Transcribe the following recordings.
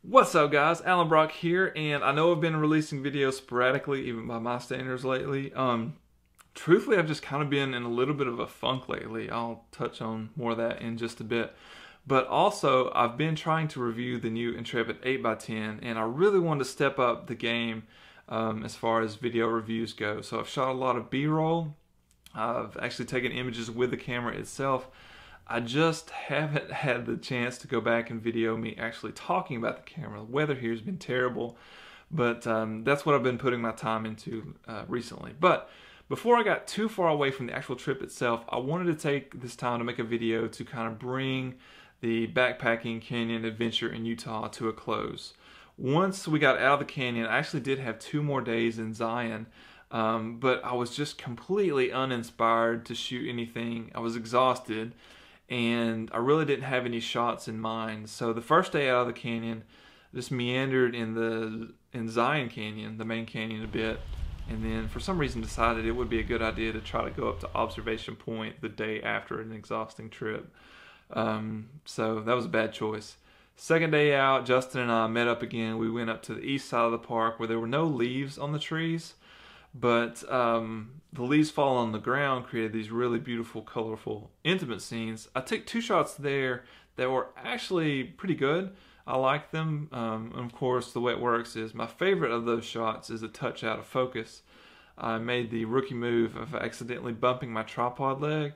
What's up guys, Alan Brock here, and I know I've been releasing videos sporadically, even by my standards lately. Truthfully, I've just kind of been in a little bit of a funk lately. I'll touch on more of that in just a bit. But also, I've been trying to review the new Intrepid 8x10, and I really wanted to step up the game as far as video reviews go. So I've shot a lot of B-roll. I've actually taken images with the camera itself. I just haven't had the chance to go back and video me actually talking about the camera. The weather here has been terrible, but that's what I've been putting my time into recently. But before I got too far away from the actual trip itself, I wanted to take this time to make a video to kind of bring the backpacking canyon adventure in Utah to a close. Once we got out of the canyon, I actually did have 2 more days in Zion, but I was just completely uninspired to shoot anything. I was exhausted, and I really didn't have any shots in mind. So the first day out of the canyon, just meandered in Zion Canyon, the main canyon, a bit, and then for some reason decided it would be a good idea to try to go up to Observation Point the day after an exhausting trip. So that was a bad choice. Second day out, Justin and I met up again. We went up to the east side of the park where there were no leaves on the trees, but the leaves falling on the ground created these really beautiful, colorful, intimate scenes. I took 2 shots there that were actually pretty good. I like them. And of course, the way it works is my favorite of those shots is a touch out of focus. I made the rookie move of accidentally bumping my tripod leg,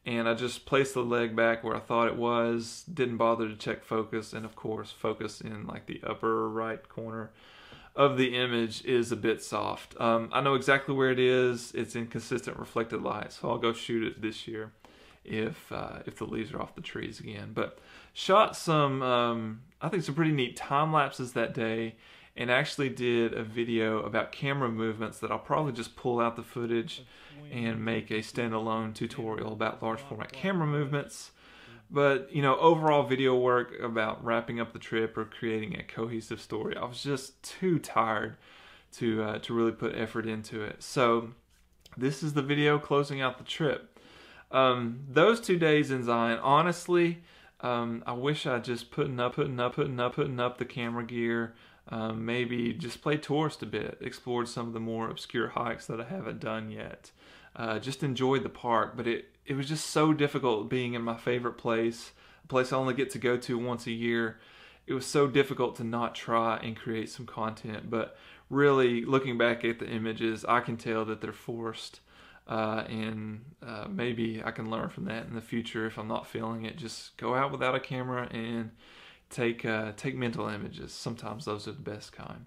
and I just placed the leg back where I thought it was, didn't bother to check focus, and of course, focus in like the upper right corner of the image is a bit soft. I know exactly where it is. It's in consistent reflected light, so I'll go shoot it this year if the leaves are off the trees again. But shot some, I think some pretty neat time lapses that day, and actually did a video about camera movements that I'll probably just pull out the footage and make a standalone tutorial about large format camera movements. But, you know, overall video work about wrapping up the trip or creating a cohesive story, I was just too tired to really put effort into it. So this is the video closing out the trip. Those 2 days in Zion, honestly, I wish I just putting up the camera gear, maybe just played tourist a bit, explored some of the more obscure hikes that I haven't done yet. Just enjoyed the park, but it was just so difficult being in my favorite place, a place I only get to go to once a year. It was so difficult to not try and create some content, but really looking back at the images, I can tell that they're forced, and maybe I can learn from that in the future. If I'm not feeling it, just go out without a camera and take mental images. Sometimes those are the best kind.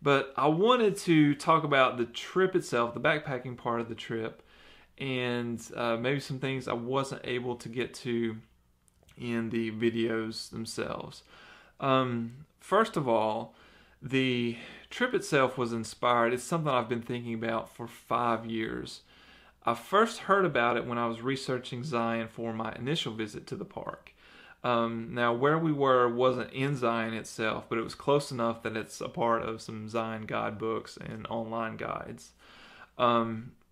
But I wanted to talk about the trip itself, the backpacking part of the trip, and maybe some things I wasn't able to get to in the videos themselves. First of all, the trip itself was inspired. It's something I've been thinking about for 5 years. I first heard about it when I was researching Zion for my initial visit to the park. Now, where we were wasn't in Zion itself, but it was close enough that it's a part of some Zion guidebooks and online guides.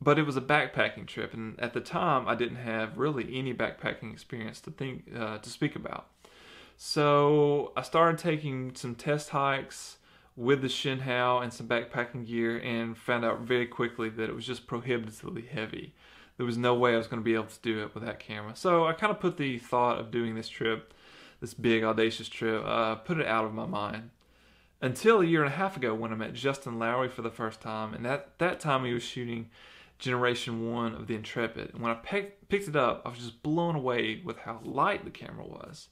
But it was a backpacking trip, and at the time, I didn't have really any backpacking experience to speak about. So I started taking some test hikes with the Shinhao and some backpacking gear, and found out very quickly that it was just prohibitively heavy. There was no way I was going to be able to do it with that camera. So I kind of put the thought of doing this trip, this big audacious trip, put it out of my mind. Until a year and a half ago when I met Justin Lowry for the first time, and at that time he was shooting Generation 1 of the Intrepid. And when I picked it up, I was just blown away with how light the camera was.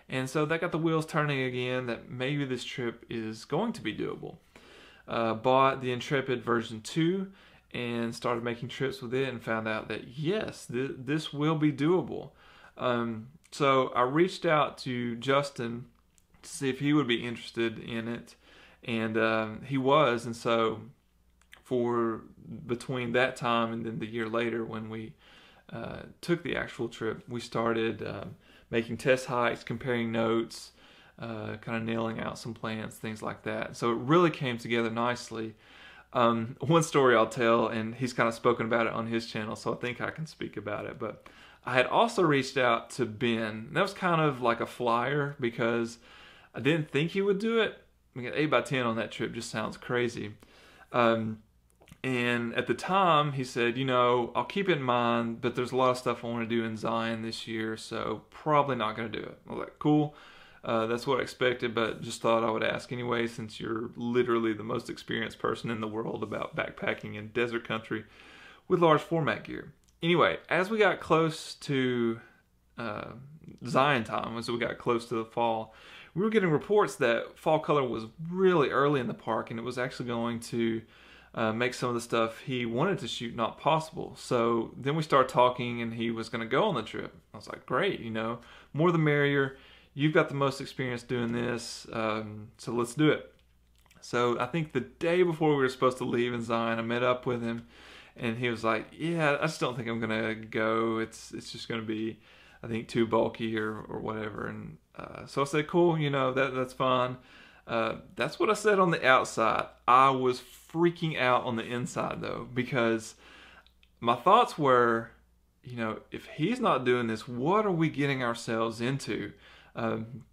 And so that got the wheels turning again, that maybe this trip is going to be doable. Bought the Intrepid version 2, and started making trips with it, and found out that yes, this will be doable. So I reached out to Justin to see if he would be interested in it, and he was. And so for between that time and then the year later when we took the actual trip, we started making test hikes, comparing notes, kind of nailing out some plans, things like that. So it really came together nicely. One story I'll tell, and he's kind of spoken about it on his channel, so I think I can speak about it, but I had also reached out to Ben. That was kind of like a flyer because I didn't think he would do it, I mean, 8x10 on that trip just sounds crazy. And at the time, he said, I'll keep it in mind, but there's a lot of stuff I want to do in Zion this year, so probably not going to do it. I was like, cool. That's what I expected, but just thought I would ask anyway, since you're literally the most experienced person in the world about backpacking in desert country with large format gear. Anyway, as we got close to Zion time, as we got close to the fall, we were getting reports that fall color was really early in the park, and it was actually going to make some of the stuff he wanted to shoot not possible. So then we started talking, and he was going to go on the trip. I was like, great, more the merrier. You've got the most experience doing this, so let's do it. So I think the day before we were supposed to leave in Zion, I met up with him, and he was like, yeah, I just don't think I'm going to go. It's just going to be, I think, too bulky or whatever. And so I said, cool, that's fine. That's what I said on the outside. I was freaking out on the inside, though, because my thoughts were, if he's not doing this, what are we getting ourselves into?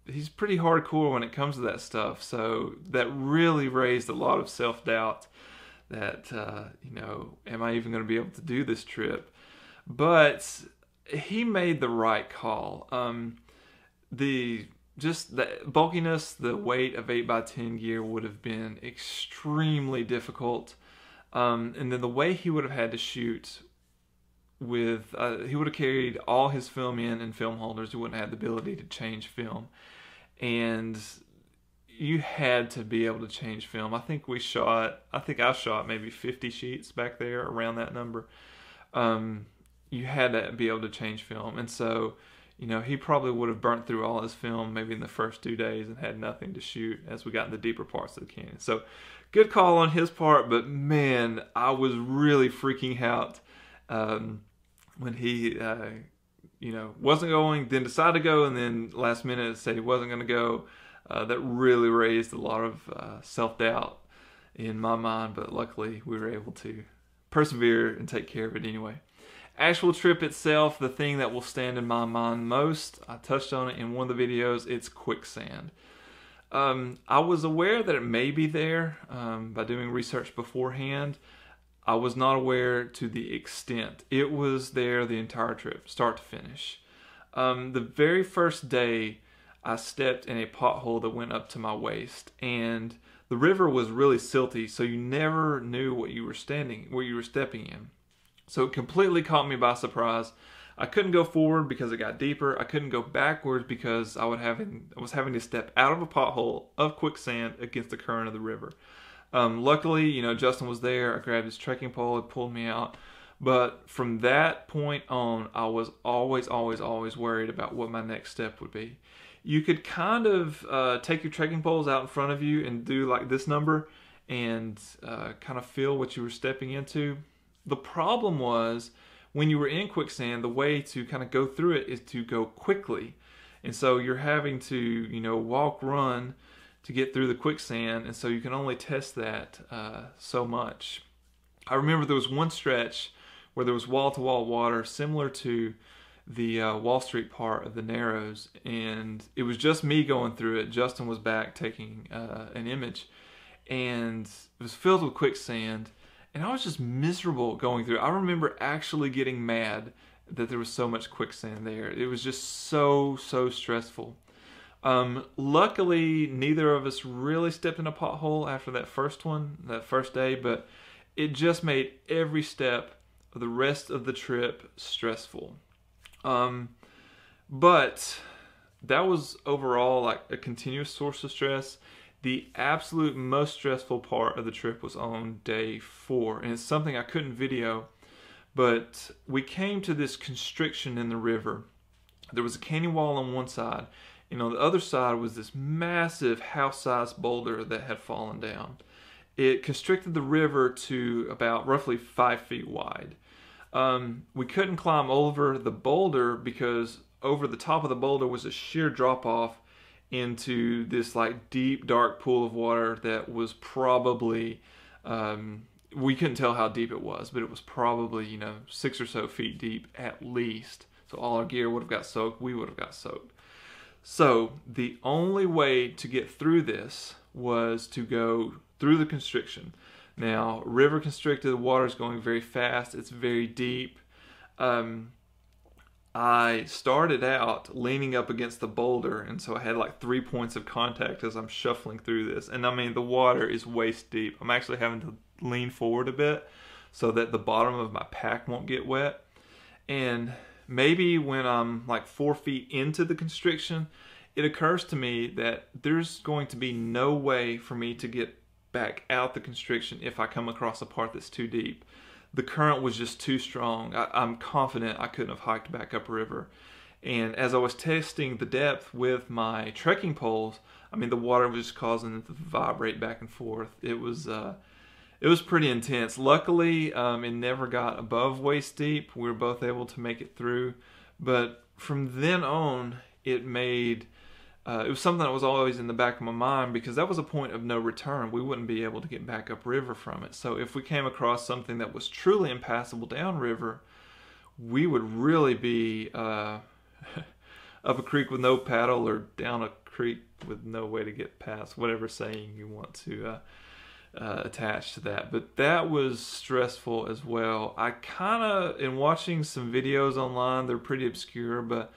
He's pretty hardcore when it comes to that stuff. So that really raised a lot of self-doubt that, am I even going to be able to do this trip? But he made the right call. Just the bulkiness, the weight of 8x10 gear would have been extremely difficult. And then the way he would have had to shoot with, he would have carried all his film in film holders. He wouldn't have had the ability to change film. And you had to be able to change film. I think I shot maybe 50 sheets back there, around that number. You had to be able to change film. And so, he probably would have burnt through all his film maybe in the first 2 days and had nothing to shoot as we got in the deeper parts of the canyon. So good call on his part, but man, I was really freaking out when he, wasn't going, then decided to go, and then last minute said he wasn't going to go. That really raised a lot of self-doubt in my mind, but luckily we were able to persevere and take care of it anyway. Actual trip itself, the thing that will stand in my mind most, I touched on it in one of the videos, it's Quicksand. I was aware that it may be there by doing research beforehand. I was not aware to the extent. It was there the entire trip, start to finish. The very first day, I stepped in a pothole that went up to my waist, and the river was really silty, so you never knew what you were stepping in. So it completely caught me by surprise. I couldn't go forward because it got deeper. I couldn't go backwards because I was having to step out of a pothole of quicksand against the current of the river. Luckily, Justin was there. I grabbed his trekking pole. It pulled me out. But from that point on, I was always worried about what my next step would be. You could kind of take your trekking poles out in front of you and do like this number and kind of feel what you were stepping into. The problem was, when you were in quicksand, the way to kind of go through it is to go quickly. And so you're having to, walk, run to get through the quicksand. And so you can only test that so much. I remember there was one stretch where there was wall-to-wall water, similar to the Wall Street part of the Narrows. And it was just me going through it. Justin was back taking an image. And it was filled with quicksand. And I was just miserable going through it. I remember actually getting mad that there was so much quicksand there. It was just so stressful. Luckily, neither of us really stepped in a pothole after that first day, but it just made every step of the rest of the trip stressful. But that was overall like a continuous source of stress. The absolute most stressful part of the trip was on day 4, and it's something I couldn't video, but we came to this constriction in the river. There was a canyon wall on one side, and on the other side was this massive house-sized boulder that had fallen down. It constricted the river to about roughly 5 feet wide. We couldn't climb over the boulder because over the top of the boulder was a sheer drop-off into this like deep dark pool of water that was probably we couldn't tell how deep it was, but it was probably 6 or so feet deep at least. So all our gear would have got soaked, we would have got soaked. So the only way to get through this was to go through the constriction. Now, river constricted, the water is going very fast. It's very deep. I started out leaning up against the boulder, and so I had like 3 points of contact as I'm shuffling through this. And I mean, the water is waist deep. I'm actually having to lean forward a bit so that the bottom of my pack won't get wet. And maybe when I'm like 4 feet into the constriction, it occurs to me that there's going to be no way for me to get back out the constriction if I come across a part that's too deep. The current was just too strong. I'm confident I couldn't have hiked back upriver. And as I was testing the depth with my trekking poles, I mean, the water was just causing it to vibrate back and forth. It was pretty intense. Luckily, it never got above waist deep. We were both able to make it through. But from then on, it was something that was always in the back of my mind, because that was a point of no return. We wouldn't be able to get back upriver from it. So if we came across something that was truly impassable downriver, we would really be up a creek with no paddle, or down a creek with no way to get past, whatever saying you want to attach to that. But that was stressful as well. I kind of, in watching some videos online, they're pretty obscure, but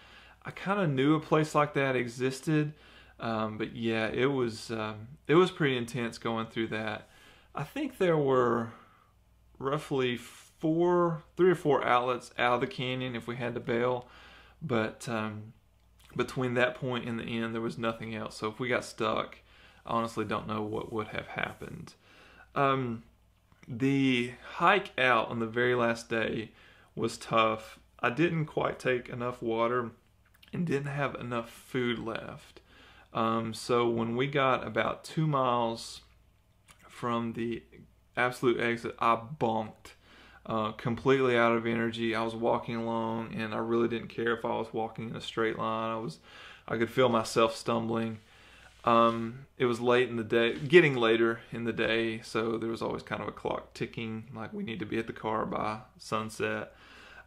I kind of knew a place like that existed, but yeah, it was pretty intense going through that. I think there were roughly 3 or 4 outlets out of the canyon if we had to bail, but between that point and the end, there was nothing else. So if we got stuck, I honestly don't know what would have happened. The hike out on the very last day was tough. I didn't quite take enough water and didn't have enough food left. So when we got about 2 miles from the absolute exit, I bonked, completely out of energy. I was walking along, and I really didn't care if I was walking in a straight line. I could feel myself stumbling. It was late in the day, getting later in the day, so there was always kind of a clock ticking, like we need to be at the car by sunset.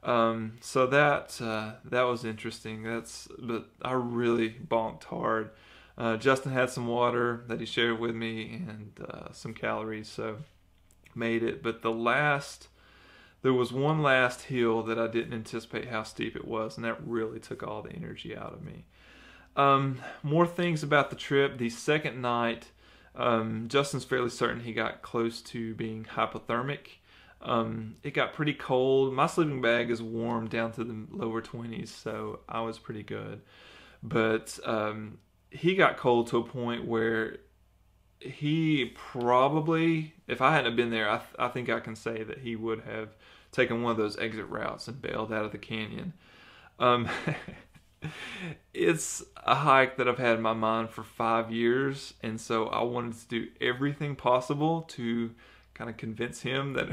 So that was interesting. But I really bonked hard. Justin had some water that he shared with me, and some calories, so made it. But there was one last hill that I didn't anticipate how steep it was, and that really took all the energy out of me. More things about the trip. The second night, Justin's fairly certain he got close to being hypothermic. It got pretty cold. My sleeping bag is warm down to the lower 20s, so I was pretty good. But he got cold to a point where he probably, if I hadn't been there, I think I can say that he would have taken one of those exit routes and bailed out of the canyon. It's a hike that I've had in my mind for 5 years, and so I wanted to do everything possible to kind of convince him that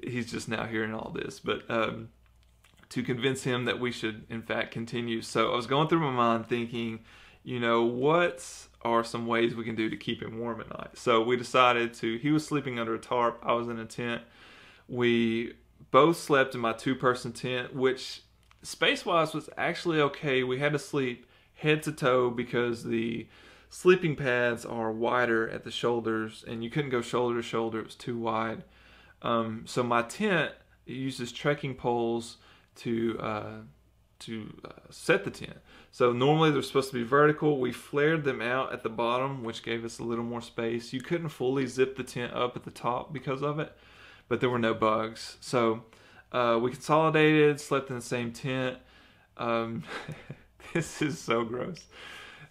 he's just now hearing all this, but to convince him that we should in fact continue. So I was going through my mind thinking, what are some ways we can do to keep him warm at night? So we decided he was sleeping under a tarp, I was in a tent. We both slept in my 2-person tent, which space-wise was actually okay. We had to sleep head to toe because the sleeping pads are wider at the shoulders, and you couldn't go shoulder to shoulder. It was too wide. So my tent uses trekking poles to set the tent. So normally they're supposed to be vertical. We flared them out at the bottom, which gave us a little more space. You couldn't fully zip the tent up at the top because of it, but there were no bugs. So we consolidated, slept in the same tent. This is so gross.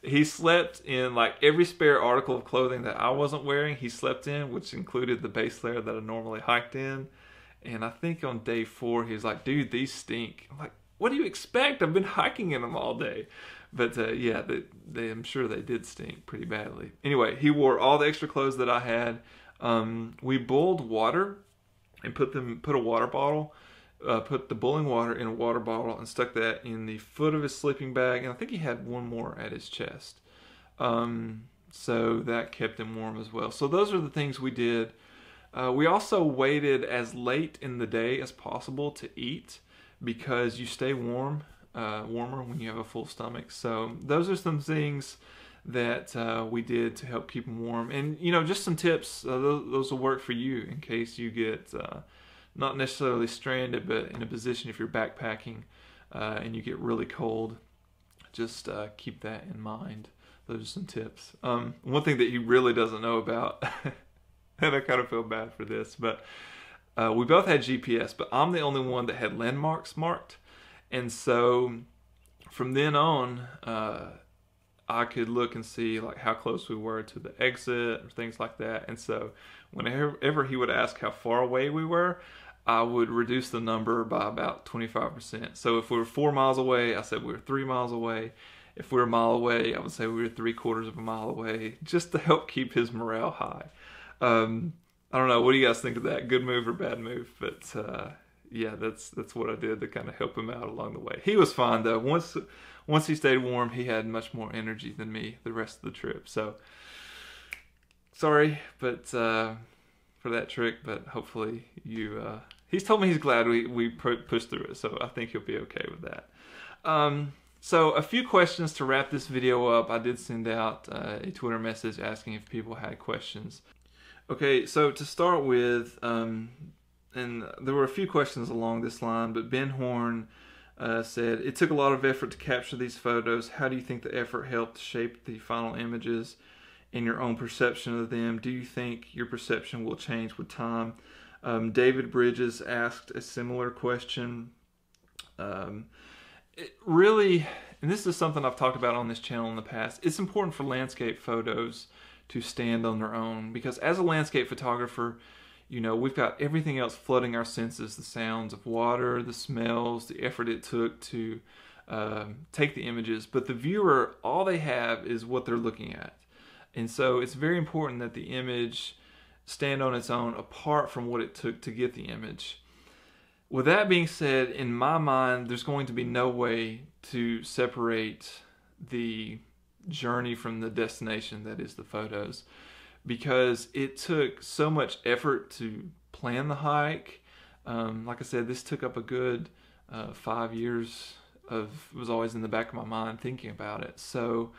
He slept in like every spare article of clothing that I wasn't wearing, he slept in, which included the base layer that I normally hiked in. And I think on day 4, he was like, dude, these stink. I'm like, what do you expect? I've been hiking in them all day. But yeah, I'm sure they did stink pretty badly. Anyway, he wore all the extra clothes that I had. We boiled water and put a water bottle, put the boiling water in a water bottle and stuck that in the foot of his sleeping bag. And I think he had one more at his chest. So that kept him warm as well. So those are the things we did. We also waited as late in the day as possible to eat because you stay warmer when you have a full stomach. So those are some things that we did to help keep them warm. And, you know, just some tips, those will work for you in case you get not necessarily stranded, but in a position if you're backpacking and you get really cold. Just keep that in mind. Those are some tips. One thing that he really doesn't know about, and I kind of feel bad for this, but we both had GPS, but I'm the only one that had landmarks marked. And so from then on, I could look and see like how close we were to the exit or things like that. And so whenever he would ask how far away we were, I would reduce the number by about 25%. So if we were 4 miles away, I said we were 3 miles away. If we were a mile away, I would say we were 3/4 of a mile away, just to help keep his morale high. I don't know. What do you guys think of that? Good move or bad move? But yeah, that's what I did to kind of help him out along the way. He was fine though. Once he stayed warm, he had much more energy than me the rest of the trip. So sorry, but for that trick. But hopefully you. He's told me he's glad we pushed through it, so I think he'll be okay with that. So a few questions to wrap this video up. I did send out a Twitter message asking if people had questions. Okay, so to start with, and there were a few questions along this line, but Ben Horn said, it took a lot of effort to capture these photos. How do you think the effort helped shape the final images and your own perception of them? Do you think your perception will change with time? David Bridges asked a similar question. It really, and this is something I've talked about on this channel in the past, it's important for landscape photos to stand on their own, because as a landscape photographer, you know, we've got everything else flooding our senses, the sounds of water, the smells, the effort it took to take the images, but the viewer, all they have is what they're looking at. And so it's very important that the image stand on its own apart from what it took to get the image. With that being said, in my mind, there's going to be no way to separate the journey from the destination, that is the photos, because it took so much effort to plan the hike. Like I said, this took up a good 5 years it was always in the back of my mind thinking about it. So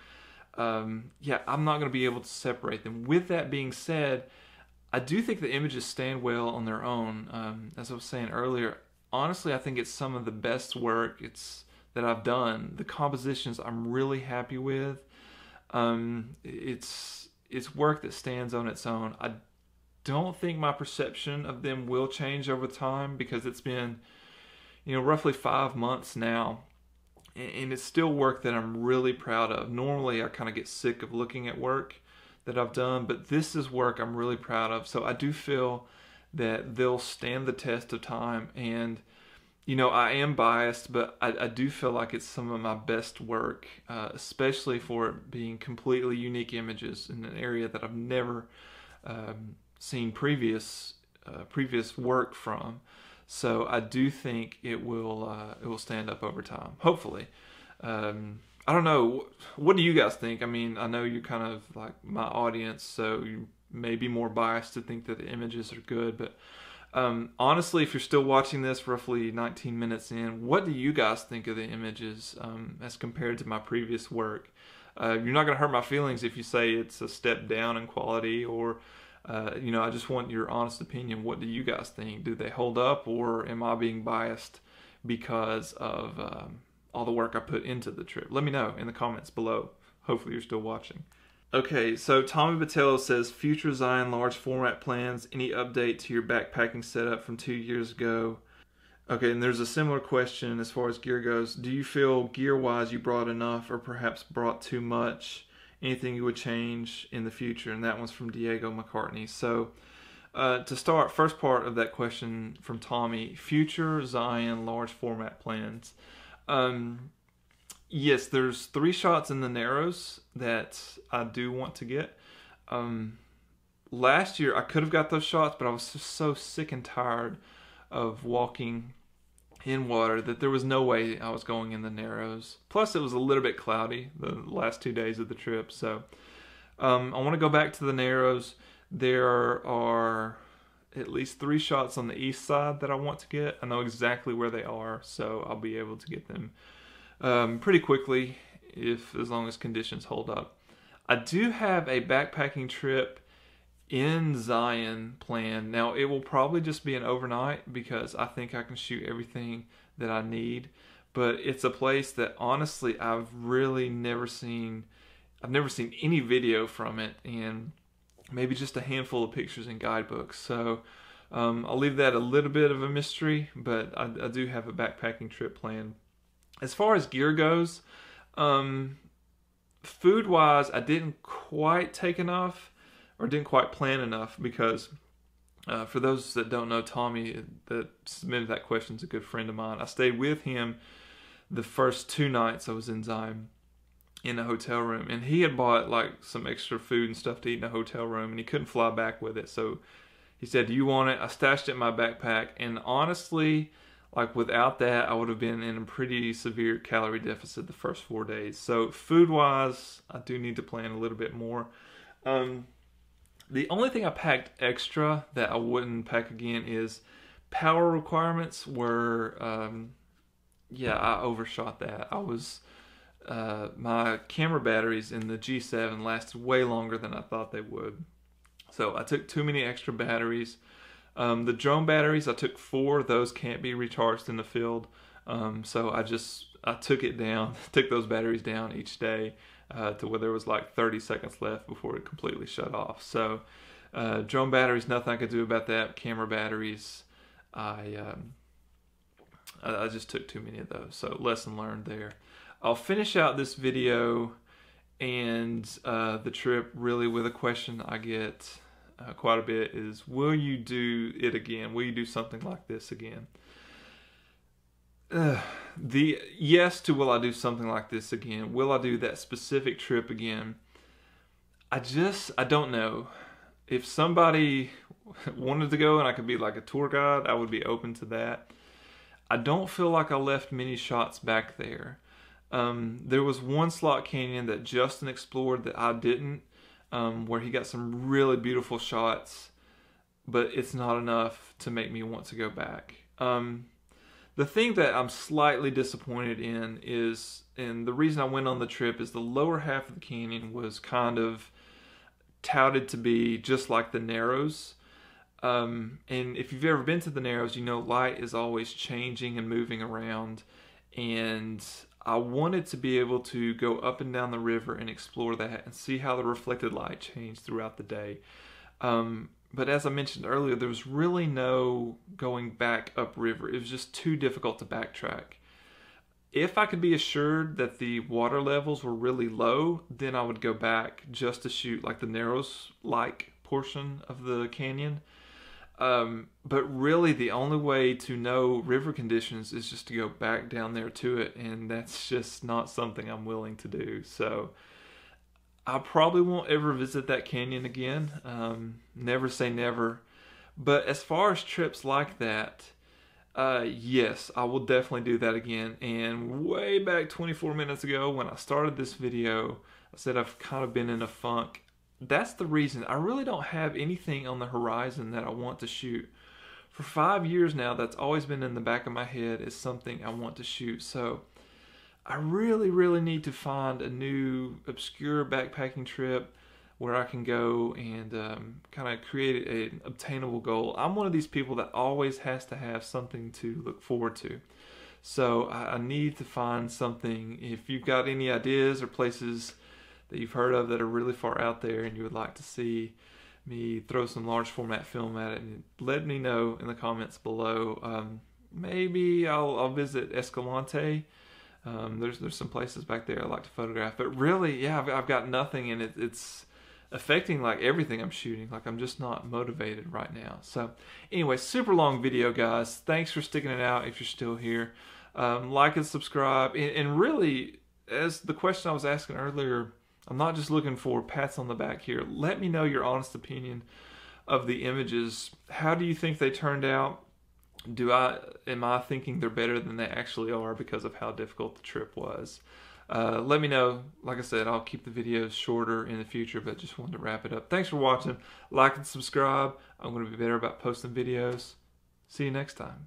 yeah, I'm not going to be able to separate them. With that being said, I do think the images stand well on their own. As I was saying earlier, honestly, I think it's some of the best work that I've done. The compositions I'm really happy with. It's work that stands on its own. I don't think my perception of them will change over time, because it's been, you know, roughly 5 months now, and it's still work that I'm really proud of. Normally, I kind of get sick of looking at work that I've done, but this is work I'm really proud of. So I do feel that they'll stand the test of time. And, you know, I am biased, but I do feel like it's some of my best work, especially for it being completely unique images in an area that I've never seen previous work from. So I do think it will stand up over time, hopefully. I don't know. What do you guys think? I mean, I know you're kind of like my audience, so you may be more biased to think that the images are good. But honestly, if you're still watching this roughly 19 minutes in, what do you guys think of the images as compared to my previous work? You're not going to hurt my feelings if you say it's a step down in quality, or you know, I just want your honest opinion. What do you guys think? Do they hold up, or am I being biased because of all the work I put into the trip? Let me know in the comments below. Hopefully you're still watching. Okay, so Tommy Botello says, future Zion large format plans, any update to your backpacking setup from 2 years ago? Okay, and there's a similar question as far as gear goes. Do you feel gear-wise you brought enough, or perhaps brought too much? Anything you would change in the future? And that one's from Diego McCartney. So to start, first part of that question from Tommy, future Zion large format plans. Yes, there's 3 shots in the Narrows that I do want to get. Last year I could have got those shots, but I was just so sick and tired of walking in water that there was no way I was going in the Narrows. Plus it was a little bit cloudy the last 2 days of the trip. So I want to go back to the Narrows. There are at least 3 shots on the east side that I want to get. I know exactly where they are, so I'll be able to get them pretty quickly, as long as conditions hold up. I do have a backpacking trip in Zion planned. Now, it will probably just be an overnight because I think I can shoot everything that I need. But it's a place that honestly I've really never seen. I've never seen any video from it, and maybe just a handful of pictures in guidebooks. So I'll leave that a little bit of a mystery, but I do have a backpacking trip planned. As far as gear goes, food-wise, I didn't quite take enough, or didn't quite plan enough, because for those that don't know, Tommy that submitted that question is a good friend of mine. I stayed with him the first 2 nights I was in Zion in a hotel room, and he had bought like some extra food and stuff to eat in a hotel room, and he couldn't fly back with it. So he said, "Do you want it?" I stashed it in my backpack, and honestly, like without that, I would have been in a pretty severe calorie deficit the first 4 days. So food-wise, I do need to plan a little bit more. The only thing I packed extra that I wouldn't pack again is power requirements were, yeah, I overshot that. My camera batteries in the G7 lasted way longer than I thought they would. So I took too many extra batteries. The drone batteries, I took 4. Those can't be recharged in the field. So I took it down, took those batteries down each day to where there was like 30 seconds left before it completely shut off. So drone batteries, nothing I could do about that. Camera batteries, I just took too many of those. So lesson learned there. I'll finish out this video and the trip really with a question I get quite a bit is, will you do it again? Will you do something like this again? The yes to will I do something like this again? Will I do that specific trip again? I don't know. If somebody wanted to go and I could be like a tour guide, I would be open to that. I don't feel like I left many shots back there. There was one slot canyon that Justin explored that I didn't, where he got some really beautiful shots, but it's not enough to make me want to go back. The thing that I'm slightly disappointed in is, and the reason I went on the trip, is the lower half of the canyon was kind of touted to be just like the Narrows. And if you've ever been to the Narrows, you know light is always changing and moving around. And I wanted to be able to go up and down the river and explore that and see how the reflected light changed throughout the day. But as I mentioned earlier, there was really no going back upriver. It was just too difficult to backtrack. If I could be assured that the water levels were really low, then I would go back just to shoot like the Narrows-like portion of the canyon. But really the only way to know river conditions is just to go back down there to it, and that's just not something I'm willing to do. So I probably won't ever visit that canyon again. Never say never. But as far as trips like that, yes, I will definitely do that again. And way back 24 minutes ago when I started this video, I said I've kind of been in a funk. That's the reason. I really don't have anything on the horizon that I want to shoot. For 5 years now, that's always been in the back of my head, is something I want to shoot. So I really, really need to find a new obscure backpacking trip where I can go and kind of create an obtainable goal. I'm one of these people that always has to have something to look forward to. So I need to find something. If you've got any ideas or places that you've heard of that are really far out there and you would like to see me throw some large format film at it, and let me know in the comments below. Maybe I'll visit Escalante. There's some places back there I like to photograph, but really, yeah, I've got nothing, and it's affecting like everything I'm shooting. Like I'm just not motivated right now. So anyway, super long video, guys. Thanks for sticking it out if you're still here. Like and subscribe, and really, as the question I was asking earlier, I'm not just looking for pats on the back here. Let me know your honest opinion of the images. How do you think they turned out? Am I thinking they're better than they actually are because of how difficult the trip was? Let me know. Like I said, I'll keep the videos shorter in the future, but just wanted to wrap it up. Thanks for watching. Like and subscribe. I'm going to be better about posting videos. See you next time.